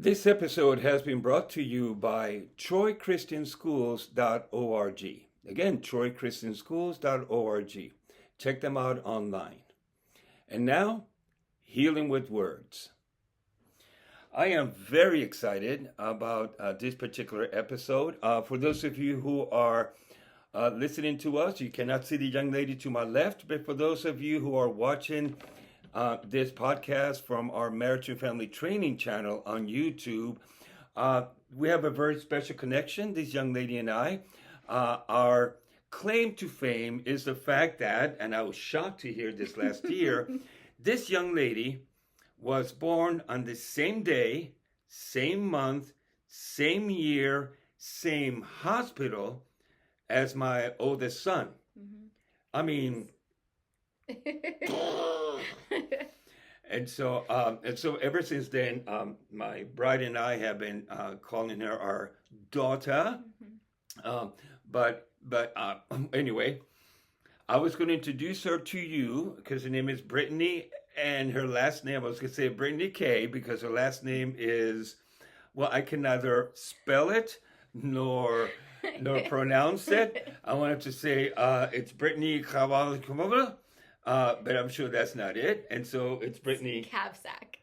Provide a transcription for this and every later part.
This episode has been brought to you by TroyChristianSchools.org. Again, TroyChristianSchools.org. Check them out online. And now, Healing with Words. I am very excited about this particular episode. For those of you who are listening to us, you cannot see the young lady to my left, but for those of you who are watching this podcast from our Marriage and Family Training channel on YouTube, we have a very special connection, this young lady and I. Our claim to fame is the fact that, and I was shocked to hear this last year, this young lady was born on the same day, same month, same year, same hospital as my oldest son. Mm-hmm. I mean, and so ever since then, my bride and I have been calling her our daughter. Mm-hmm. But anyway, I was going to introduce her to you because her name is Brittany, and her last name, I was going to say Brittany K, because her last name is, well, I can neither spell it nor pronounce it. I wanted to say it's Brittany Kavalakumova, but I'm sure that's not it. And so it's Brittany Kavsak.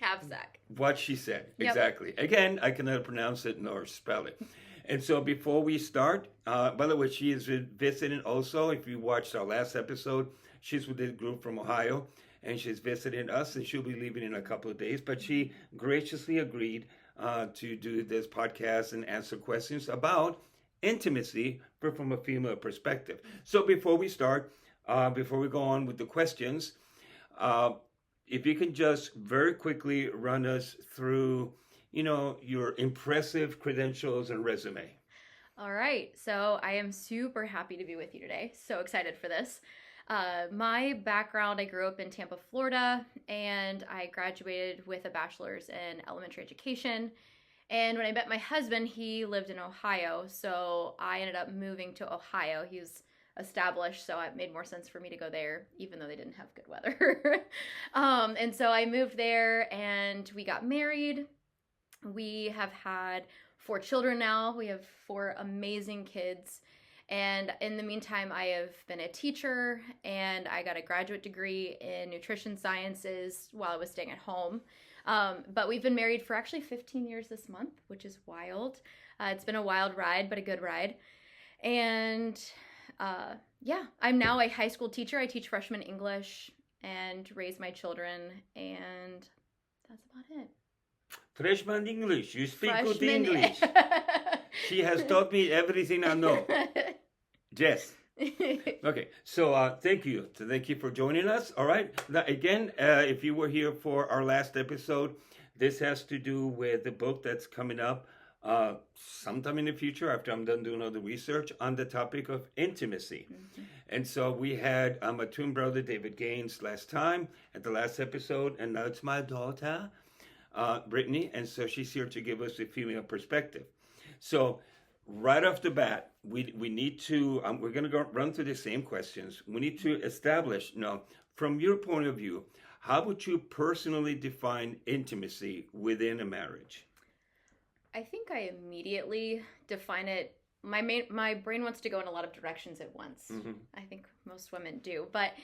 Kavsak. What she said, yep. Exactly. Again, I can neither pronounce it nor spell it. And so before we start, by the way, she is visiting also. If you watched our last episode, she's with this group from Ohio, and she's visiting us, and she'll be leaving in a couple of days. But she graciously agreed to do this podcast and answer questions about intimacy, but from a female perspective. So before we start, before we go on with the questions, if you can just very quickly run us through your impressive credentials and resume. All right. So I am super happy to be with you today. So excited for this. My background, I grew up in Tampa, Florida, and I graduated with a bachelor's in elementary education. And when I met my husband, he lived in Ohio. So I ended up moving to Ohio. He was established, so it made more sense for me to go there, even though they didn't have good weather. And so I moved there and we got married. We have had 4 children now. We have 4 amazing kids. And in the meantime, I have been a teacher, and I got a graduate degree in nutrition sciences while I was staying at home. But we've been married for actually 15 years this month, which is wild. It's been a wild ride, but a good ride. And I'm now a high school teacher. I teach freshman English and raise my children, and that's about it. Freshman English. You speak good English. She has taught me everything I know. Yes. Okay. So thank you. So thank you for joining us. All right. Now, again, if you were here for our last episode, this has to do with the book that's coming up sometime in the future after I'm done doing all the research on the topic of intimacy. Mm-hmm. And so we had my twin brother, David Gaines, last time at the last episode, and now it's my daughter, Brittany, and so she's here to give us a female perspective. So right off the bat, we need to, we're going to go run through the same questions. We need to establish, from your point of view, how would you personally define intimacy within a marriage? I think I immediately define it. My brain wants to go in a lot of directions at once. Mm-hmm. I think most women do, but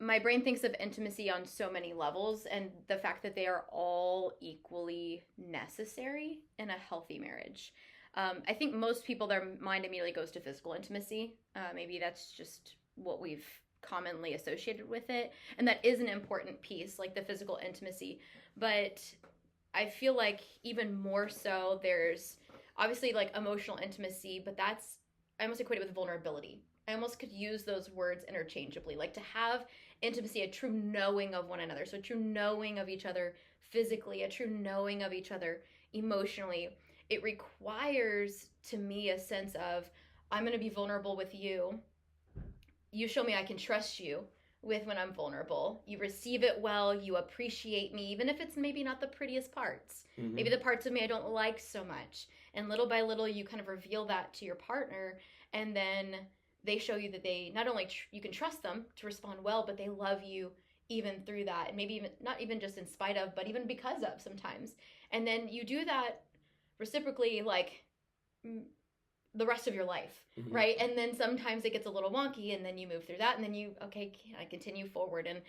my brain thinks of intimacy on so many levels, and the fact that they are all equally necessary in a healthy marriage. I think most people, their mind immediately goes to physical intimacy. Maybe that's just what we've commonly associated with it, and that is an important piece, like the physical intimacy. But I feel like even more so, there's obviously like emotional intimacy, but I almost equate it with vulnerability. I almost could use those words interchangeably, like to have intimacy, a true knowing of one another. So a true knowing of each other physically, a true knowing of each other emotionally. It requires, to me, a sense of, I'm going to be vulnerable with you. You show me I can trust you with when I'm vulnerable. You receive it well. You appreciate me, even if it's maybe not the prettiest parts. Mm-hmm. Maybe the parts of me I don't like so much. And little by little, you kind of reveal that to your partner. And then they show you that they not only you can trust them to respond well, but they love you even through that, and maybe even not even just in spite of, but even because of sometimes. And then you do that reciprocally, like the rest of your life, right? And then sometimes it gets a little wonky, and then you move through that, and then you, okay, can I continue forward? And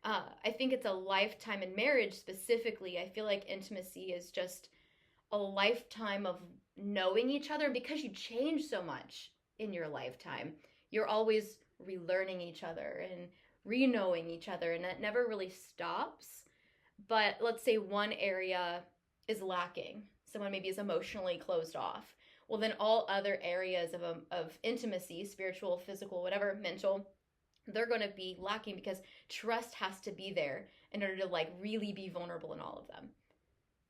I think it's a lifetime in marriage specifically. I feel like intimacy is just a lifetime of knowing each other. And because you change so much in your lifetime, you're always relearning each other and re-knowing each other, and that never really stops. But let's say one area is lacking. Someone maybe is emotionally closed off. Well, then all other areas of intimacy, spiritual, physical, whatever, mental, they're going to be lacking because trust has to be there in order to like really be vulnerable in all of them.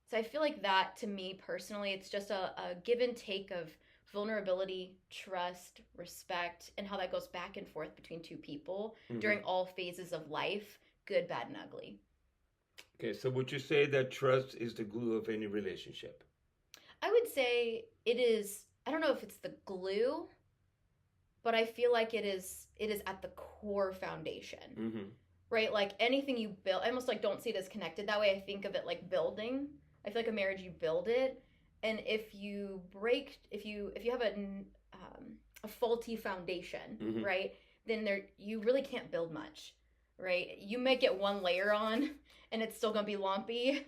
So I feel like that, to me personally, it's just a give and take of vulnerability, trust, respect, and how that goes back and forth between two people during all phases of life, good, bad, and ugly. Okay, so would you say that trust is the glue of any relationship? I would say it is. I don't know if it's the glue, but I feel like it is at the core foundation, right? Like anything you build, I almost like don't see it as connected that way. I think of it like building. I feel like a marriage, you build it, and if you have a faulty foundation, right, then you really can't build much, right? You may get one layer on, and it's still gonna be lumpy,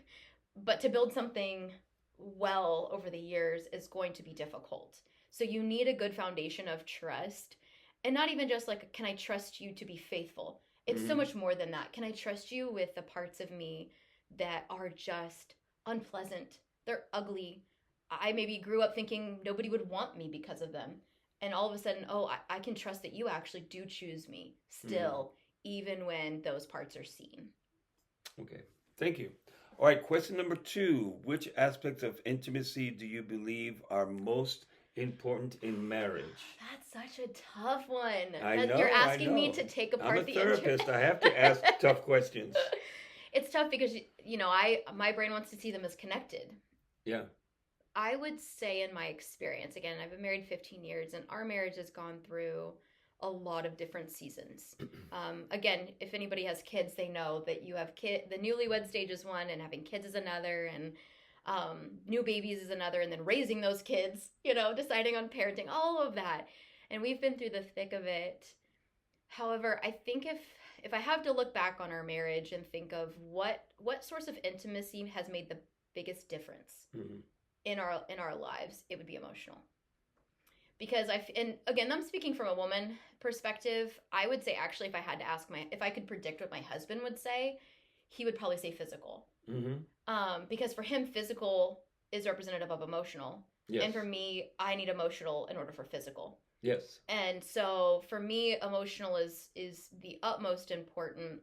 but to build something well over the years is going to be difficult. So you need a good foundation of trust, and not even just like, can I trust you to be faithful? It's so much more than that. Can I trust you with the parts of me that are just unpleasant? They're ugly. I maybe grew up thinking nobody would want me because of them. And all of a sudden, I can trust that you actually do choose me still, even when those parts are seen. Okay. Thank you. All right, question number 2. Which aspects of intimacy do you believe are most important in marriage? That's such a tough one. I know. You're asking me to take apart the I'm a therapist. I have to ask tough questions. It's tough because, my brain wants to see them as connected. Yeah. I would say in my experience, again, I've been married 15 years, and our marriage has gone through a lot of different seasons. Again, if anybody has kids, they know that you have the newlywed stage is one, and having kids is another, and new babies is another, and then raising those kids, deciding on parenting, all of that. And we've been through the thick of it. However, I think if I have to look back on our marriage and think of what source of intimacy has made the biggest difference in our lives, it would be emotional. Because and again, I'm speaking from a woman perspective. I would say, actually, if I had to ask if I could predict what my husband would say, he would probably say physical. Because for him, physical is representative of emotional. Yes. And for me, I need emotional in order for physical. Yes. And so for me, emotional is the utmost important,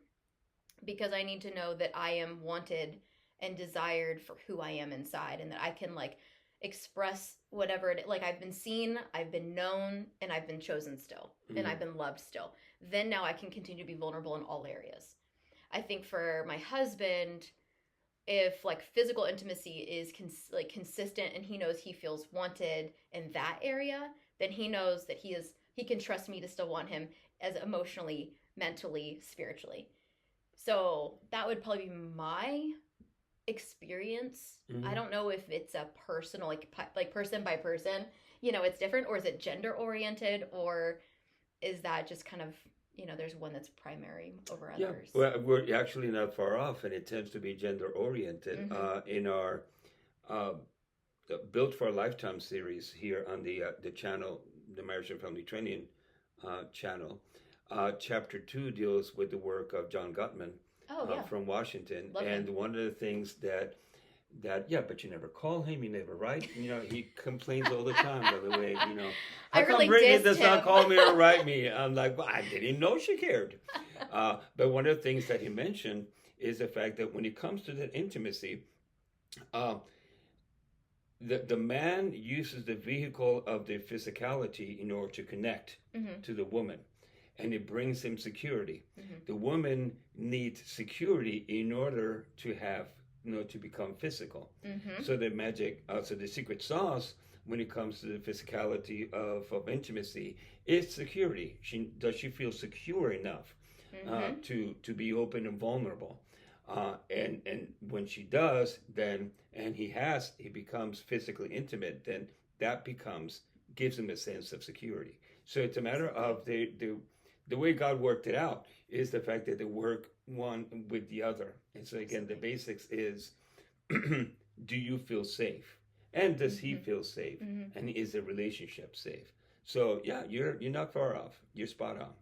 because I need to know that I am wanted and desired for who I am inside, and that I can express whatever it is. Like, I've been seen, I've been known, and I've been chosen still, and I've been loved still. Then now I can continue to be vulnerable in all areas. I think for my husband, if physical intimacy is consistent, and he knows he feels wanted in that area, then he knows that he can trust me to still want him as emotionally, mentally, spiritually. So that would probably be my experience. I don't know if it's a personal, like person by person, it's different, or is it gender oriented, or is that just kind of, there's one that's primary over others? Yeah, well, we're actually not far off, and it tends to be gender oriented. In our Built for a Lifetime series here on the channel, the Marriage and Family Training channel, chapter 2 deals with the work of John Gottman. From Washington. Love and him. One of the things that but you never call him, you never write. He complains all the time, by the way. How come Brittany does not call me or write me? I'm like, well, I didn't know she cared. But one of the things that he mentioned is the fact that when it comes to that intimacy, the man uses the vehicle of the physicality in order to connect to the woman. And it brings him security. The woman needs security in order to have, to become physical. So the secret sauce when it comes to the physicality of intimacy is security. Does she feel secure enough to be open and vulnerable. And when she does, then and he becomes physically intimate, then that gives him a sense of security. So it's a matter of the way God worked it out is the fact that they work one with the other. And so again, the basics is, do you feel safe? And does he feel safe? And is the relationship safe? So yeah, you're not far off. You're spot on.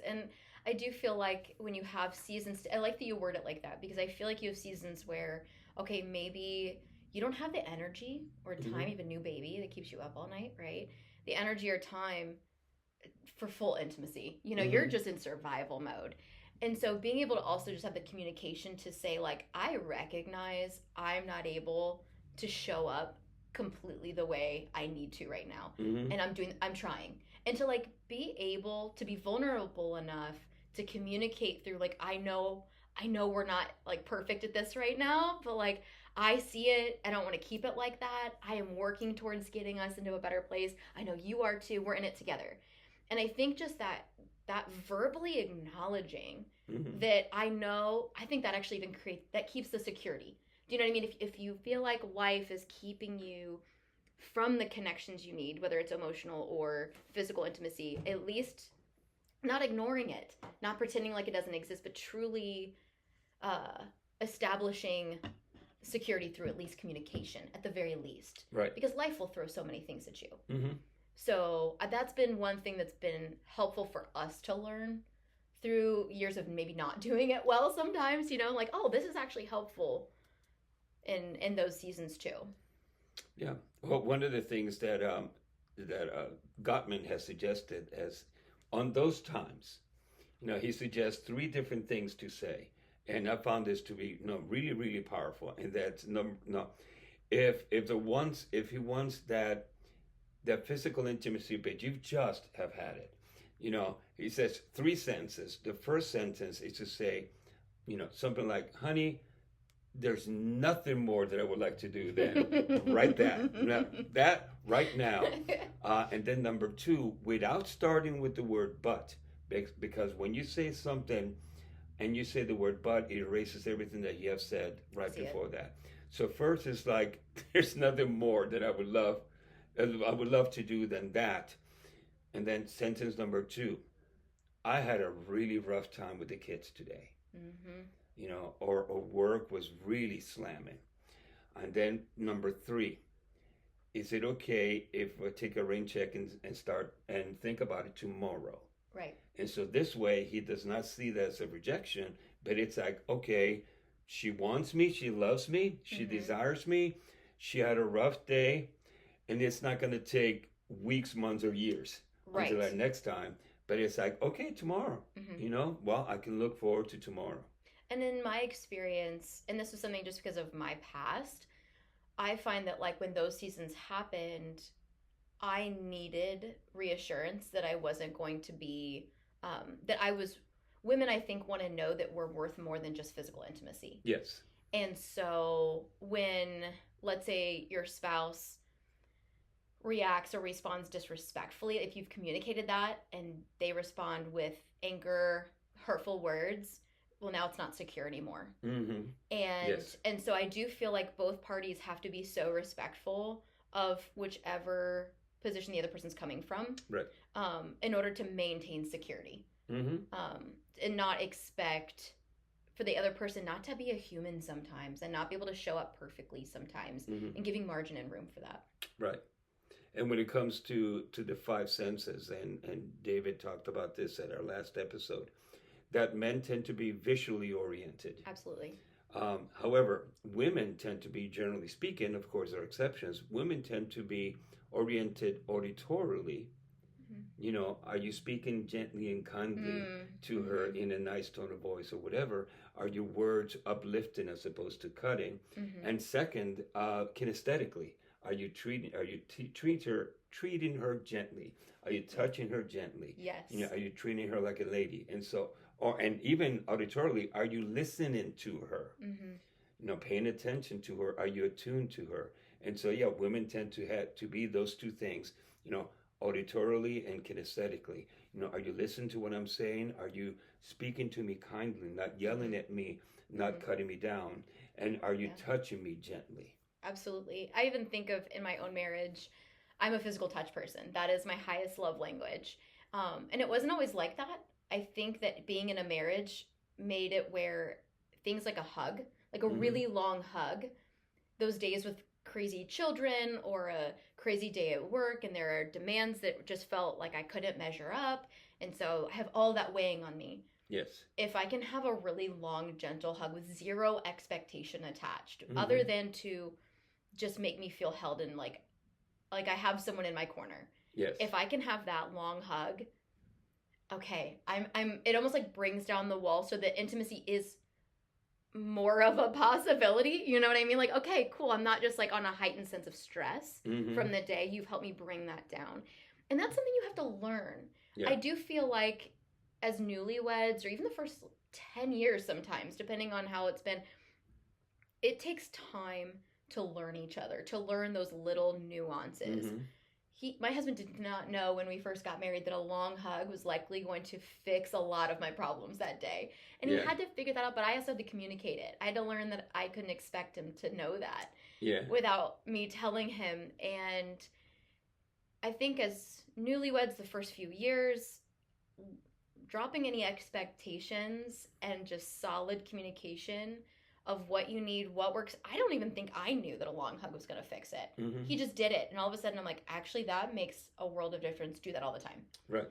And I do feel like when you have seasons, I like that you word it like that, because I feel like you have seasons where, okay, maybe you don't have the energy or time, you have a new baby that keeps you up all night, right? The energy or time for full intimacy. You're just in survival mode. And so being able to also just have the communication to say, like, I recognize I'm not able to show up completely the way I need to right now. And I'm trying. And to like be able to be vulnerable enough to communicate through, like, I know we're not like perfect at this right now, but like I see it. I don't want to keep it like that. I am working towards getting us into a better place. I know you are too. We're in it together. And I think just that verbally acknowledging that I think that actually even keeps the security. Do you know what I mean? If you feel like life is keeping you from the connections you need, whether it's emotional or physical intimacy, at least not ignoring it, not pretending like it doesn't exist, but truly establishing security through at least communication, at the very least. Right. Because life will throw so many things at you. So that's been one thing that's been helpful for us to learn through years of maybe not doing it well sometimes, like, oh, this is actually helpful in those seasons too. Yeah. Well, one of the things that Gottman has suggested as on those times, he suggests 3 different things to say. And I found this to be really, really powerful. And that's if he wants that physical intimacy, but you just have had it. He says 3 sentences. The first sentence is to say, something like, honey, there's nothing more that I would like to do than write that right now. And then number 2, without starting with the word but, because when you say something and you say the word but, it erases everything that you have said right before that. So first is like, there's nothing more that I would love to do than that. And then sentence number 2, I had a really rough time with the kids today. Or work was really slamming. And then number 3, is it okay if I take a rain check and start and think about it tomorrow? Right. And so this way, he does not see that as a rejection, but it's like, okay, she wants me, she loves me, she desires me, she had a rough day, and it's not going to take weeks, months, or years until that next time. But it's like, okay, tomorrow, well, I can look forward to tomorrow. And in my experience, and this was something just because of my past, I find that like when those seasons happened, I needed reassurance that I wasn't going to be, women I think want to know that we're worth more than just physical intimacy. Yes. And so when, let's say your spouse reacts or responds disrespectfully, if you've communicated that and they respond with anger, hurtful words, well, now it's not secure anymore. And so I do feel like both parties have to be so respectful of whichever position the other person's coming from, right? In order to maintain security, and not expect for the other person not to be a human sometimes and not be able to show up perfectly sometimes, and giving margin and room for that. Right. And when it comes to the 5 senses, and David talked about this at our last episode, that men tend to be visually oriented. Absolutely. However, women tend to be, generally speaking, of course there are exceptions, women tend to be oriented auditorily. Are you speaking gently and kindly to her in a nice tone of voice or whatever? Are your words uplifting as opposed to cutting? And second, kinesthetically, are you treating treating her gently? Are you touching her gently? Yes. Are you treating her like a lady? And so, and even auditorily, are you listening to her? Paying attention to her. Are you attuned to her? And so, women tend to be those 2 things, auditorily and kinesthetically. Are you listening to what I'm saying? Are you speaking to me kindly, not yelling at me, not cutting me down? And are you touching me gently? Absolutely. I even think of in my own marriage, I'm a physical touch person. That is my highest love language. And it wasn't always like that. I think that being in a marriage made it where things like a hug, like a really long hug, those days with crazy children or a crazy day at work and there are demands that just felt like I couldn't measure up. And so I have all that weighing on me. Yes. If I can have a really long, gentle hug with zero expectation attached, other than to just make me feel held and like I have someone in my corner. Yes. If I can have that long hug, okay, I'm it almost like brings down the wall so that intimacy is more of a possibility. You know what I mean? Like, okay, cool. I'm not just like on a heightened sense of stress from the day. You've helped me bring that down. And that's something you have to learn. Yeah. I do feel like as newlyweds or even the first 10 years sometimes, depending on how it's been, it takes time to learn each other, to learn those little nuances. My husband did not know when we first got married that a long hug was likely going to fix a lot of my problems that day. And he had to figure that out, but I also had to communicate it. I had to learn that I couldn't expect him to know that without me telling him. And I think as newlyweds, the first few years, dropping any expectations and just solid communication of what you need, what works. I don't even think I knew that a long hug was going to fix it. He just did it. And all of a sudden I'm like, actually, that makes a world of difference. Do that all the time. Right.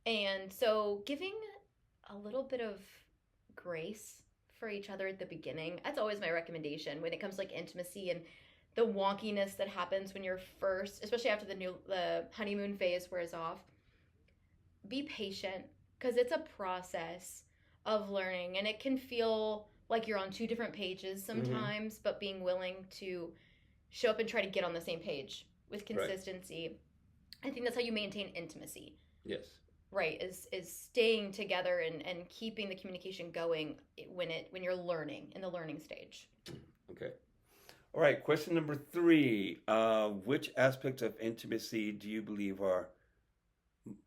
And so giving a little bit of grace for each other at the beginning, that's always my recommendation when it comes to like intimacy and the wonkiness that happens when you're first, especially after the honeymoon phase wears off. Be patient because it's a process of learning and it can feel like you're on two different pages sometimes, but being willing to show up and try to get on the same page with consistency. Right. I think that's how you maintain intimacy. Yes. Right, is staying together and keeping the communication going when you're learning, in the learning stage. Okay. All right, question number 3. Which aspects of intimacy do you believe are...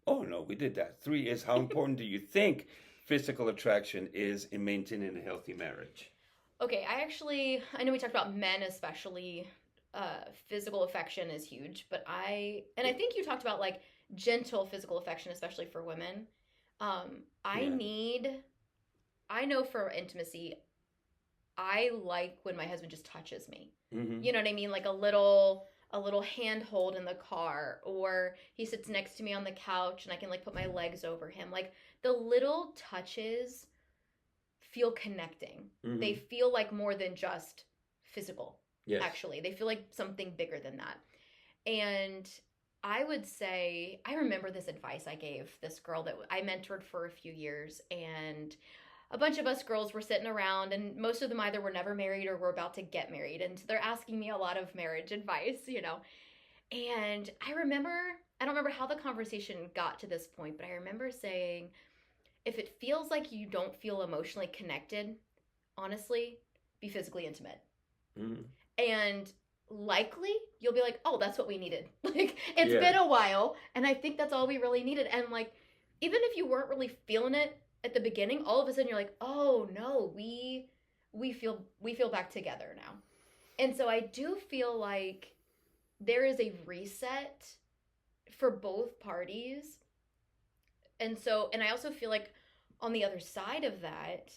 Oh, no, we did that. 3 is how important do you think physical attraction is in maintaining a healthy marriage? Okay, I know we talked about men especially, physical affection is huge, but I think you talked about like gentle physical affection, especially for women. I know for intimacy, I like when my husband just touches me. You know what I mean? Like a little handhold in the car, or he sits next to me on the couch and I can like put my legs over him. Like the little touches feel connecting. They feel like more than just physical. Yes. Actually, they feel like something bigger than that. And I would say, I remember this advice I gave this girl that I mentored for a few years, and a bunch of us girls were sitting around, and most of them either were never married or were about to get married. And so they're asking me a lot of marriage advice, you know. And I don't remember how the conversation got to this point, but I remember saying, if it feels like you don't feel emotionally connected, honestly, be physically intimate. And likely you'll be like, oh, that's what we needed. Like, it's been a while, and I think that's all we really needed. And like, even if you weren't really feeling it at the beginning, all of a sudden you're like, oh no, we feel back together now. And so I do feel like there is a reset for both parties. And I also feel like on the other side of that,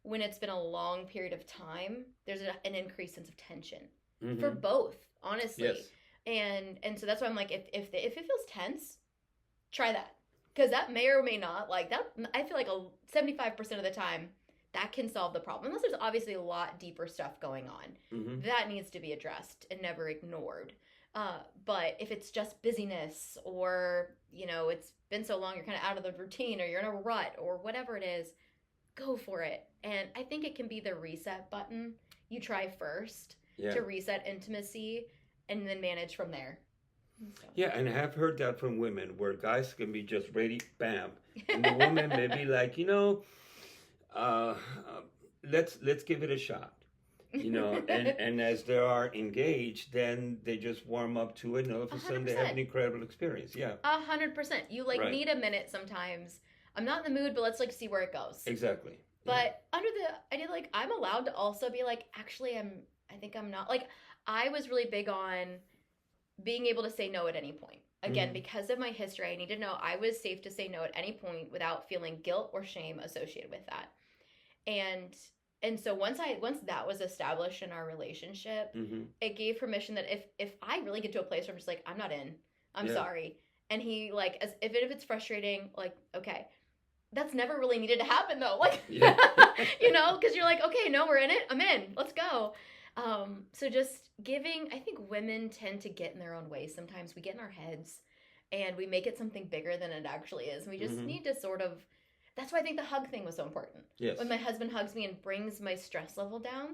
when it's been a long period of time, there's an increased sense of tension for both, honestly. Yes. And so that's why I'm like, if it feels tense, try that. Because that may or may not, like that, I feel like 75% of the time, that can solve the problem. Unless there's obviously a lot deeper stuff going on. That needs to be addressed and never ignored. But if it's just busyness, or, you know, it's been so long, you're kind of out of the routine, or you're in a rut, or whatever it is, go for it. And I think it can be the reset button. You try first to reset intimacy and then manage from there. So. Yeah, and I have heard that from women, where guys can be just ready, bam. And the woman may be like, let's give it a shot. You know, and as they are engaged, then they just warm up to it, and all of a sudden they have an incredible experience. Yeah. 100%. You like need a minute sometimes. I'm not in the mood, but let's like see where it goes. Exactly. But under the idea, like, I'm allowed to also be like, actually, I think I'm not. Like, I was really big on being able to say no at any point. Again, because of my history, I need to know I was safe to say no at any point without feeling guilt or shame associated with that. And so once that was established in our relationship, it gave permission that if I really get to a place where I'm just like, I'm not in, I'm sorry. And he like, if it's frustrating, like, okay. That's never really needed to happen though. Like, you know, because you're like, okay, no, we're in it. I'm in. Let's go. So just giving, I think women tend to get in their own way. Sometimes we get in our heads and we make it something bigger than it actually is. And we just need to sort of, that's why I think the hug thing was so important. Yes. When my husband hugs me and brings my stress level down,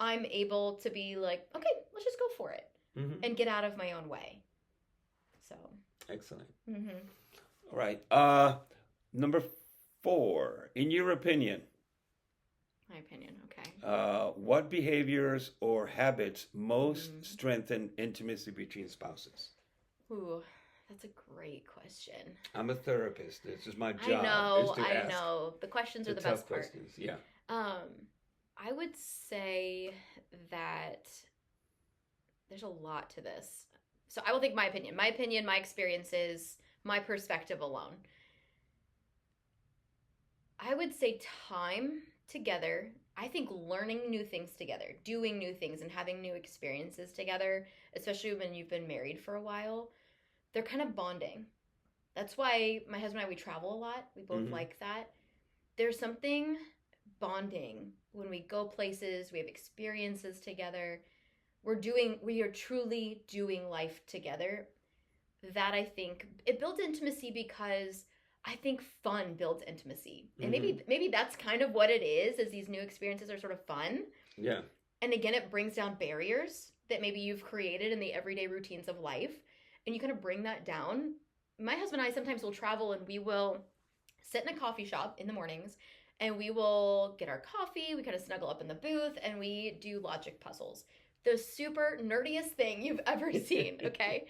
I'm able to be like, okay, let's just go for it and get out of my own way. So. Excellent. All right. Number 4, in your opinion. My opinion, okay. What behaviors or habits most strengthen intimacy between spouses? Ooh, that's a great question. I'm a therapist. This is my job. I know. The questions are the best part. Questions. Yeah. I would say that there's a lot to this. So I will think my opinion, my experiences, my perspective alone. I would say time together. I think learning new things together, doing new things and having new experiences together, especially when you've been married for a while, they're kind of bonding. That's why my husband and I, we travel a lot. We both like that. There's something bonding when we go places, we have experiences together. We are truly doing life together. That I think it builds intimacy because I think fun builds intimacy. And maybe that's kind of what it is these new experiences are sort of fun. Yeah. And again, it brings down barriers that maybe you've created in the everyday routines of life. And you kind of bring that down. My husband and I sometimes will travel and we will sit in a coffee shop in the mornings and we will get our coffee. We kind of snuggle up in the booth and we do logic puzzles. The super nerdiest thing you've ever seen, okay?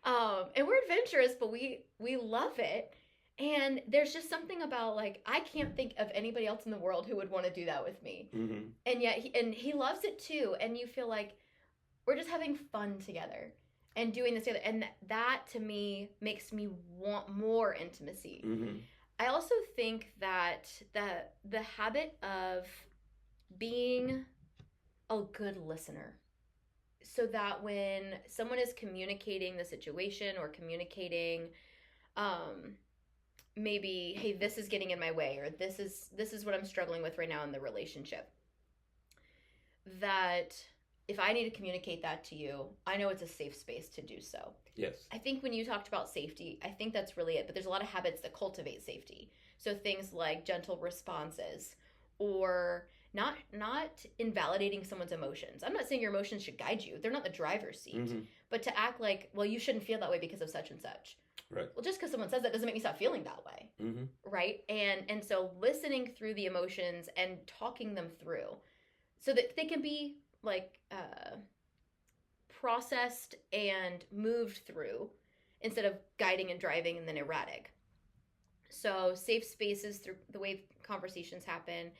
And we're adventurous, but we love it. And there's just something about, like, I can't think of anybody else in the world who would want to do that with me. And yet, he loves it too. And you feel like we're just having fun together and doing this together. And that, to me, makes me want more intimacy. I also think that the habit of being a good listener, so that when someone is communicating the situation or communicating maybe, hey, this is getting in my way, or this is what I'm struggling with right now in the relationship, that if I need to communicate that to you, I know it's a safe space to do so. Yes. I think when you talked about safety, I think that's really it, but there's a lot of habits that cultivate safety. So things like gentle responses, or not invalidating someone's emotions. I'm not saying your emotions should guide you. They're not the driver's seat. But to act like, well, you shouldn't feel that way because of such and such. Right. Well, just because someone says that doesn't make me stop feeling that way. Right? And so listening through the emotions and talking them through so that they can be like processed and moved through instead of guiding and driving and then erratic. So safe spaces through the way conversations happen.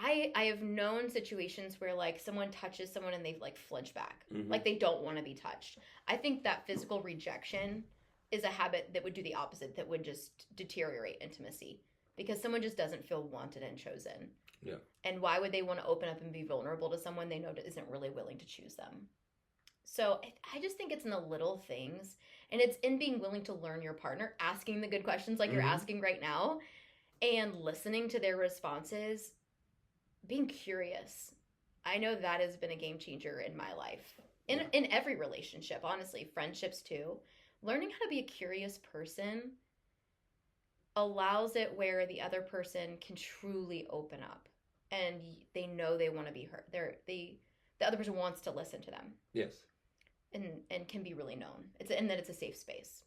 I have known situations where, like, someone touches someone and they like flinch back, like they don't want to be touched. I think that physical rejection is a habit that would do the opposite, that would just deteriorate intimacy, because someone just doesn't feel wanted and chosen. Yeah. And why would they want to open up and be vulnerable to someone they know isn't really willing to choose them? So I just think it's in the little things, and it's in being willing to learn your partner, asking the good questions like you're asking right now, and listening to their responses, being curious. I know that has been a game changer in my life, in every relationship, honestly, friendships too. Learning how to be a curious person allows it where the other person can truly open up and they know they want to be heard. The other person wants to listen to them. Yes. And can be really known. And that it's a safe space.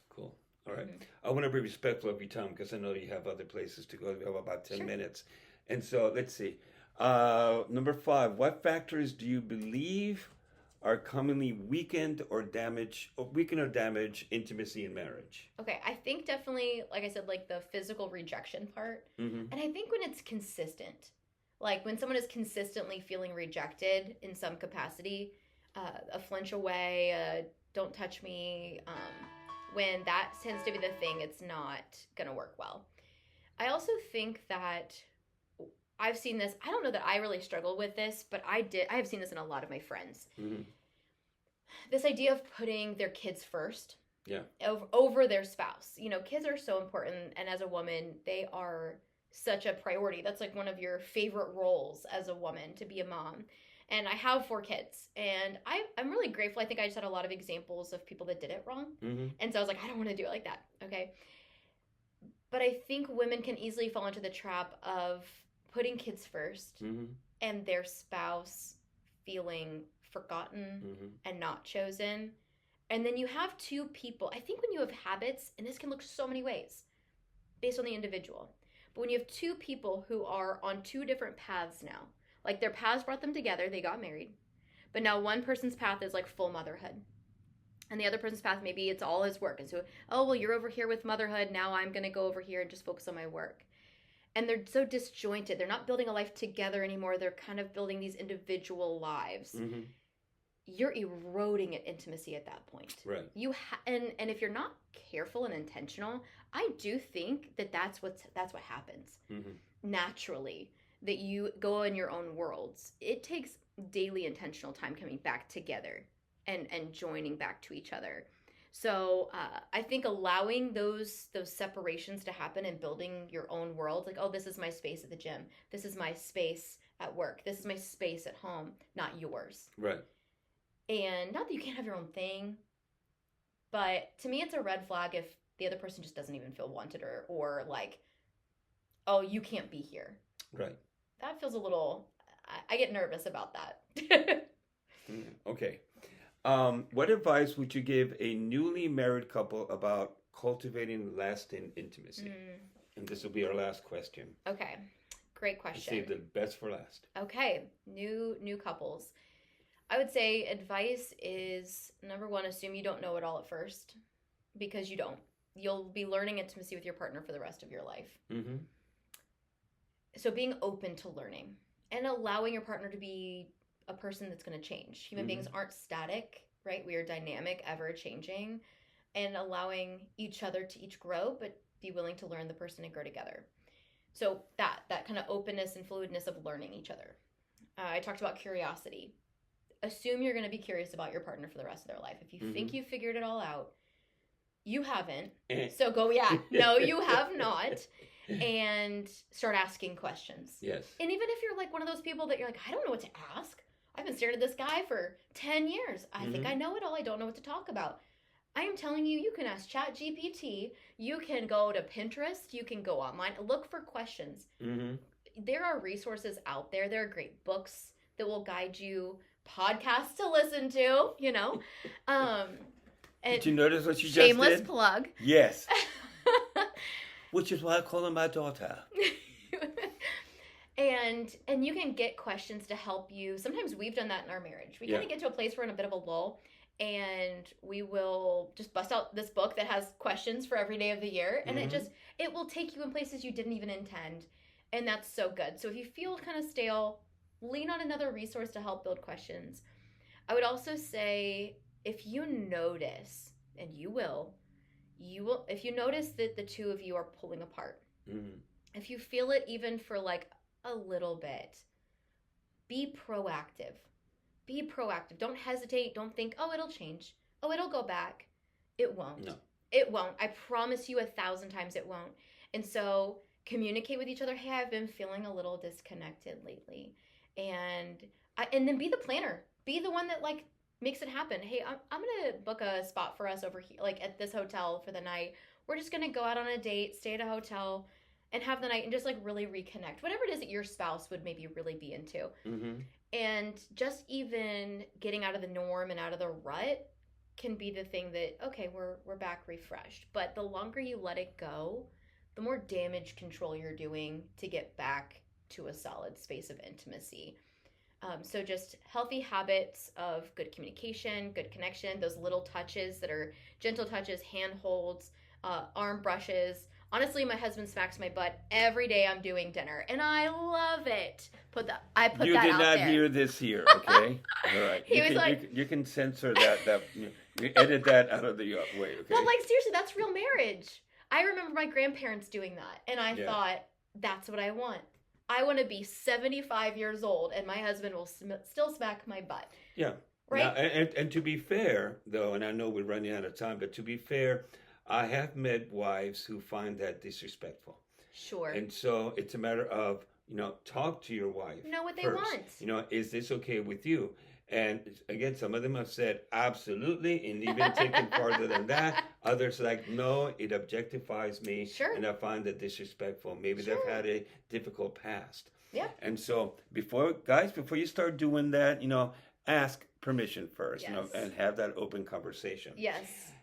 Cool. All right. I want to be respectful of your time because I know you have other places to go. We have about 10 minutes. And so let's see. Number 5. What factors do you believe are commonly weaken or damage intimacy in marriage? Okay, I think definitely, like I said, like the physical rejection part. Mm-hmm. And I think when it's consistent, like when someone is consistently feeling rejected in some capacity, a flinch away, don't touch me, when that tends to be the thing, it's not going to work well. I also think that I've seen this. I don't know that I really struggle with this, but I have seen this in a lot of my friends. Mm-hmm. This idea of putting their kids first. Yeah. Over their spouse. You know, kids are so important, and as a woman, they are such a priority. That's like one of your favorite roles as a woman, to be a mom. And I have 4 kids, and I'm really grateful. I think I just had a lot of examples of people that did it wrong. Mm-hmm. And so I was like, I don't want to do it like that. Okay. But I think women can easily fall into the trap of putting kids first, Mm-hmm. and their spouse feeling forgotten Mm-hmm. and not chosen. And then you have 2 people. I think when you have habits, and this can look so many ways based on the individual, but when you have 2 people who are on 2 different paths now, like their paths brought them together, they got married, but now one person's path is like full motherhood. And the other person's path, maybe it's all his work. And so, oh, well, you're over here with motherhood. Now I'm going to go over here and just focus on my work. And they're so disjointed. They're not building a life together anymore. They're kind of building these individual lives. Mm-hmm. You're eroding at intimacy at that point. Right. And if you're not careful and intentional, I do think that that's what happens. Mm-hmm. Naturally, that you go in your own worlds. It takes daily intentional time coming back together and joining back to each other. So I think allowing those separations to happen and building your own world, like, oh, this is my space at the gym, this is my space at work, this is my space at home, not yours. Right. And not that you can't have your own thing, but to me it's a red flag if the other person just doesn't even feel wanted, or like, oh, you can't be here. Right. That feels a little, I get nervous about that. Okay. What advice would you give a newly married couple about cultivating lasting intimacy? And this will be our last question. Okay. Great question. Save the best for last. Okay. New couples. I would say advice is, number 1, assume you don't know it all at first, because you don't. You'll be learning intimacy with your partner for the rest of your life. Mm-hmm. So being open to learning and allowing your partner to be a person that's going to change. Human Mm-hmm. beings aren't static, right? We are dynamic, ever changing, and allowing each other to each grow, but be willing to learn the person and grow together. So that kind of openness and fluidness of learning each other. I talked about curiosity. Assume you're going to be curious about your partner for the rest of their life. If you Mm-hmm. think you've figured it all out, you haven't. So go, no, you have not. And start asking questions. Yes. And even if you're like one of those people that you're like, I don't know what to ask. I've been staring at this guy for 10 years. I think I know it all. I don't know what to talk about. I am telling you, you can ask ChatGPT. You can go to Pinterest. You can go online. Look for questions. Mm-hmm. There are resources out there. There are great books that will guide you, podcasts to listen to, you know. Did you notice what you just did? Shameless plug. Yes. Which is why I call her my daughter. And you can get questions to help you. Sometimes we've done that in our marriage. We kind of get to a place where we're in a bit of a lull, and we will just bust out this book that has questions for every day of the year, and it will take you in places you didn't even intend, and that's so good. So if you feel kind of stale, lean on another resource to help build questions. I would also say, if you notice, and you will, if you notice that the 2 of you are pulling apart, if you feel it even for like a little bit, be proactive. Be proactive. Don't hesitate. Don't think, oh, it'll change. Oh, it'll go back. It won't. No. It won't. I promise you 1,000 times it won't. And so communicate with each other. Hey, I've been feeling a little disconnected lately. And then be the planner. Be the one that like makes it happen. Hey, I'm going to book a spot for us over here, like at this hotel for the night. We're just going to go out on a date, stay at a hotel, and have the night and just like really reconnect. Whatever it is that your spouse would maybe really be into. Mm-hmm. And just even getting out of the norm and out of the rut can be the thing that, okay, we're back refreshed. But the longer you let it go, the more damage control you're doing to get back to a solid space of intimacy. So just healthy habits of good communication, good connection, those little touches that are gentle touches, hand holds, arm brushes. Honestly, my husband smacks my butt every day I'm doing dinner, and I love it. I put you that did out not there. hear this here, okay? All right. He was like, you can censor that. You edit that out of the way, okay? but like seriously, that's real marriage. I remember my grandparents doing that, and I Yeah. thought, that's what I want. I want to be 75 years old, and my husband will still smack my butt. Yeah. Right? Now, and to be fair, though, and I know we're running out of time, but to be fair, I have met wives who find that disrespectful. Sure. And so it's a matter of, talk to your wife. Know what they first. want. Is this okay with you? And again, some of them have said absolutely, and even taken farther than that. Others like, no, it objectifies me, Sure. and I find it disrespectful. Maybe Sure. they've had a difficult past. Yeah. And so before you start doing that, ask permission first, Yes. and have that open conversation. Yes.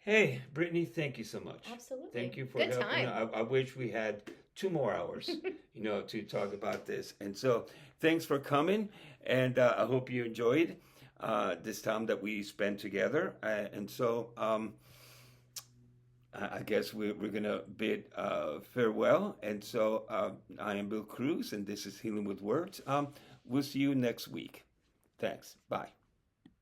Hey, Brittany, thank you so much. Absolutely. Thank you for Good helping. time. I wish we had 2 more hours, to talk about this. And so, thanks for coming, and I hope you enjoyed this time that we spent together. And so, I guess we're gonna bid farewell. And so, I am Bill Cruz, and this is Healing with Words. We'll see you next week. Thanks. Bye.